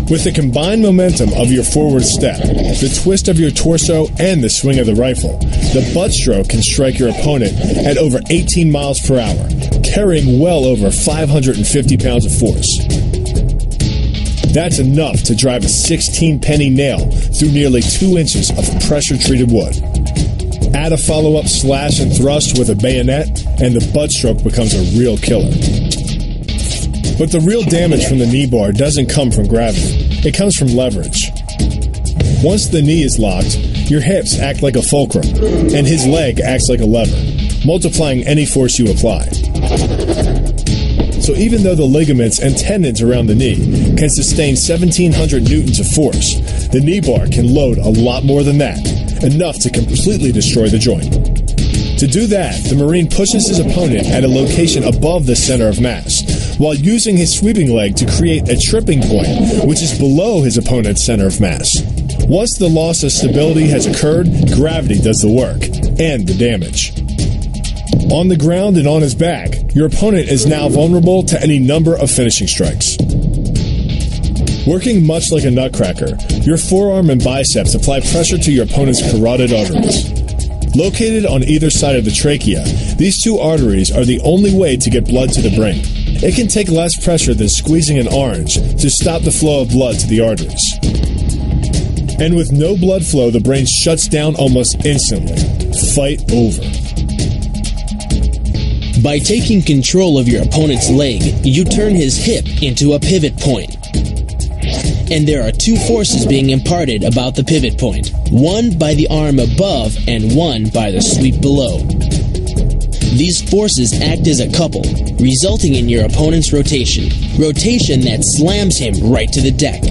With the combined momentum of your forward step, the twist of your torso, and the swing of the rifle, the butt stroke can strike your opponent at over 18 miles per hour, carrying well over 550 pounds of force. That's enough to drive a 16-penny nail through nearly 2 inches of pressure-treated wood. Add a follow-up slash and thrust with a bayonet, and the butt stroke becomes a real killer. But the real damage from the knee bar doesn't come from gravity. It comes from leverage. Once the knee is locked, your hips act like a fulcrum, and his leg acts like a lever, multiplying any force you apply. So even though the ligaments and tendons around the knee can sustain 1,700 newtons of force, the knee bar can load a lot more than that, enough to completely destroy the joint. To do that, the Marine pushes his opponent at a location above the center of mass, while using his sweeping leg to create a tripping point, which is below his opponent's center of mass. Once the loss of stability has occurred, gravity does the work, and the damage. On the ground and on his back, your opponent is now vulnerable to any number of finishing strikes. Working much like a nutcracker, your forearm and biceps apply pressure to your opponent's carotid arteries. Located on either side of the trachea, these two arteries are the only way to get blood to the brain. It can take less pressure than squeezing an orange to stop the flow of blood to the arteries. And with no blood flow, the brain shuts down almost instantly. Fight over. By taking control of your opponent's leg, you turn his hip into a pivot point. And there are two forces being imparted about the pivot point, one by the arm above and one by the sweep below. These forces act as a couple, resulting in your opponent's rotation that slams him right to the deck.